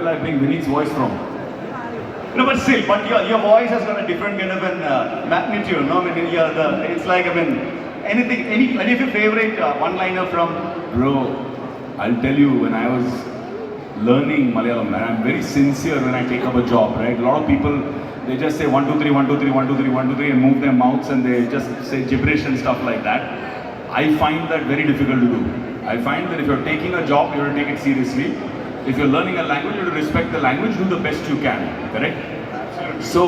will I bring Vinny's voice from? No, but still, but your voice has got a different kind of an magnitude, no? I mean, it's like, I mean, any of your favorite one-liner from? Bro, I'll tell you, when I was learning Malayalam, and I'm very sincere when I take up a job, right? A lot of people, they just say 1, 2, 3, 1, 2, 3, 1, 2, 3, 1, 2, 3 and move their mouths and they just say gibberish and stuff like that. I find that very difficult to do. I find that if you're taking a job, you have to take it seriously. If you're learning a language, you have to respect the language, do the best you can, correct? Absolutely. So,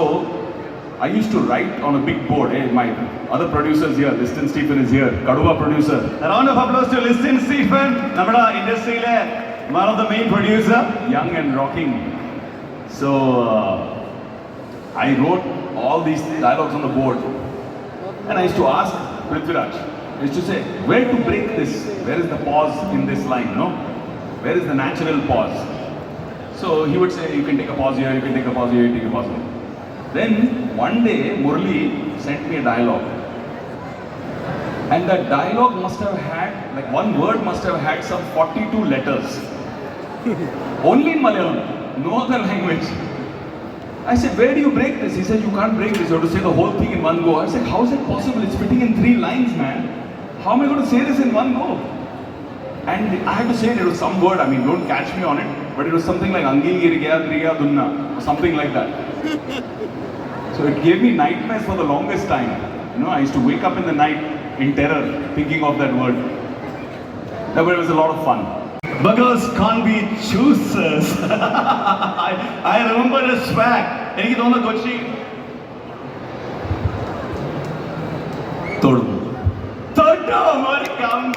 I used to write on a big board. Hey, my other producers here, Liston Stephen is here, Kaduva producer. A round of applause to Liston Stephen, our industry one of the main producer. Young and rocking. So, I wrote all these dialogues on the board. And I used to ask Prithviraj, I used to say, where to break this? Where is the pause in this line, no? Where is the natural pause? So he would say, you can take a pause here, you can take a pause here, you take a pause here. Then one day, Murli sent me a dialogue. And that dialogue must have had, like one word must have had some 42 letters. Only in Malayalam, no other language. I said, where do you break this? He said, you can't break this, you have to say the whole thing in one go. I said, how is it possible? It's fitting in 3 lines, man. How am I going to say this in one go? And I had to say it was some word, I mean, don't catch me on it, but it was something like Angi Girgya Driya Dunna, or something like that. So it gave me nightmares for the longest time. You know, I used to wake up in the night in terror, thinking of that word. But it was a lot of fun. Beggars can't be choosers. I remember the swag. Any don't know Kochi?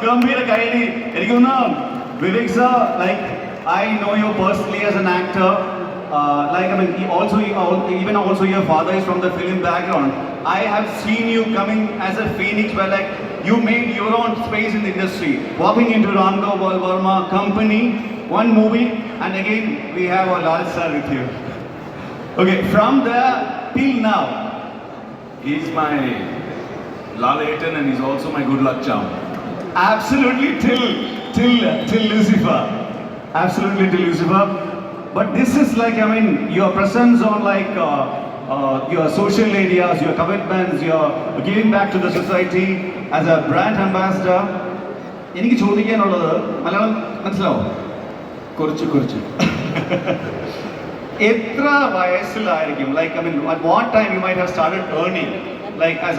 Gambhira Kaidi. Vivek sir, like I know you personally as an actor. Like I mean, even also your father is from the film background. I have seen you coming as a phoenix, where like you made your own space in the industry, walking into Ram Gopal Varma company, one movie, and again we have a Lal sir with you. Okay, from there till now, he's my Lal Aiton and he's also my good luck charm. Absolutely till Lucifer. Absolutely till Lucifer. But this is like, I mean, your presence on like your social medias, your commitments, your giving back to the society as a brand ambassador. എനിക്ക് ചോദിക്കാനുള്ളത് മലയാളം മനസ്സിലാവും കുറച്ച് എത്ര വയസ്സിലായിരിക്കും like I mean at what time you might have started earning like as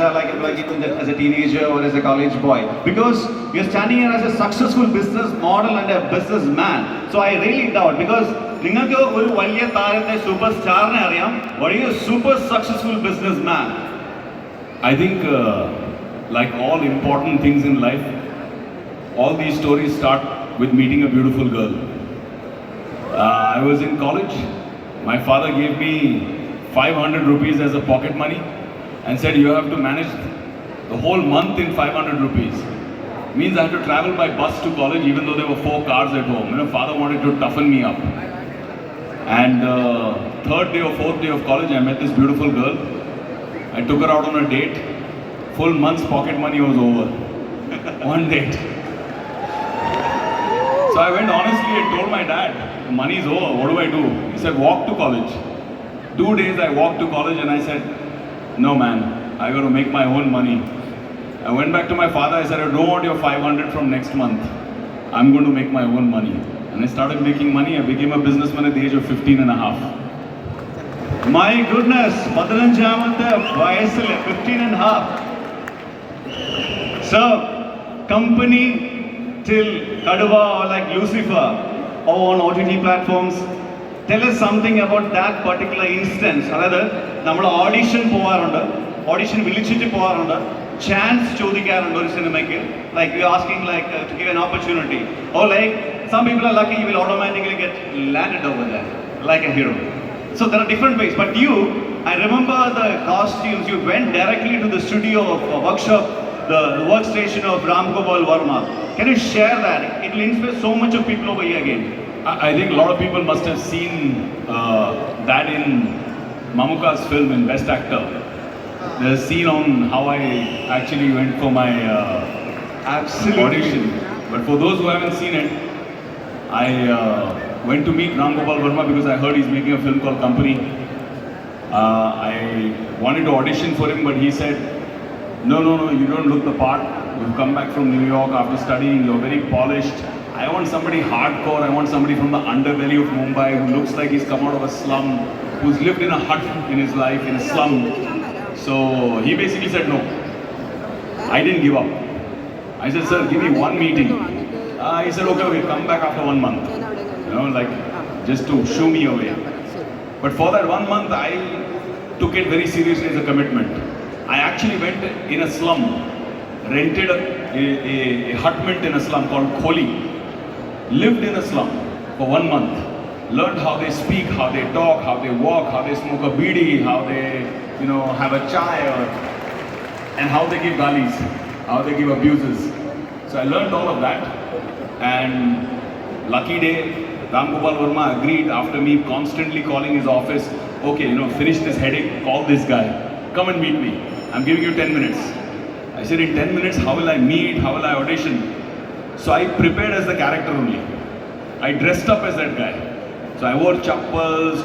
a teenager or as a college boy, because you're standing here as a successful business model and a businessman. So I really doubt, because നിങ്ങൾക്ക് ഒരു വലിയ താരത്തെ super സ്റ്റാറിനെ അറിയാം, but you're a super successful businessman. I think like all important things in life, all these stories start with meeting a beautiful girl. I was in college. My father gave me 500 rupees as a pocket money and said, you have to manage the whole month in 500 rupees. Means I had to travel by bus to college even though there were 4 cars at home. You know, father wanted to toughen me up. And third day or fourth day of college, I met this beautiful girl. I took her out on a date. Full month's pocket money was over. One date. So I went honestly and told my dad, money's over, what do I do? He said, walk to college. 2 days I walked to college and I said, no man, I got to make my own money. I went back to my father, I said, I don't want your 500 from next month. I'm going to make my own money. And I started making money. I became a businessman at the age of 15 and a half. My goodness, 15 and a half. So, company till Kaduva or like Lucifer or on OTT platforms. Tell us something about that particular instance. Another, നമ്മൾ audition പോവാറുണ്ട്, audition വിളിച്ചിട്ട് പോവാറുണ്ട്, chance ചോദിക്കാറുണ്ട് ഒരു സിനിമയ്ക്ക്, like you're asking like to give an opportunity, or like some people are lucky you will automatically get landed over there like a hero. So there are different ways, but you, I remember the costumes, you went directly to the studio of workshop, the workstation of Ram Gopal Varma. Can you share that? It will inspire so much of people over here again. I think a lot of people must have seen that in Mamuka's film in Best Actor. There's a scene on how I actually went for my audition. But for those who haven't seen it, I went to meet Ram Gopal Verma because I heard he's making a film called Company. I wanted to audition for him, but he said, no, you don't look the part. You've come back from New York after studying, you're very polished. I want somebody hardcore, I want somebody from the underbelly of Mumbai who looks like he's come out of a slum, who's lived in a hut in his life, in a slum. So he basically said no. I didn't give up. I said, sir, give me one meeting. He said, okay, come back after 1 month. You know, like, just to shoo me away. But for that 1 month, I took it very seriously as a commitment. I actually went in a slum, rented a hutment in a slum called Kholi, lived in a slum for 1 month, learned how they speak, how they talk, how they walk, how they smoke a bidi, how they, have a chai, and how they give galis, how they give abuses. So I learned all of that, and lucky day, Ram Gopal Verma agreed after me constantly calling his office, okay, finish this headache, call this guy, come and meet me. I'm giving you 10 minutes. I said, in 10 minutes, how will I meet? How will I audition? So I prepared as the character only. I dressed up as that guy. So I wore chappals,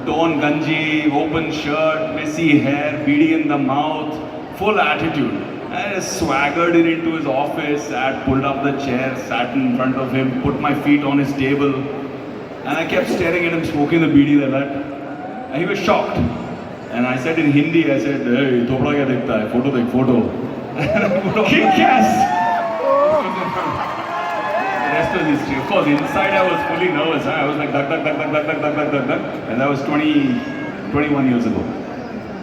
torn ganji, open shirt, messy hair, beady in the mouth, full attitude. I just swaggered into his office, pulled up the chair, sat in front of him, put my feet on his table, and I kept staring at him, smoking the beedi like that. And he was shocked. And I said in Hindi, I said, hey, thopda kya dikhta hai? Photo dekh, photo. Kick-ass! The rest was history. Of course, inside I was fully nervous. I was like, duck. And that was 21 years ago.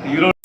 You don't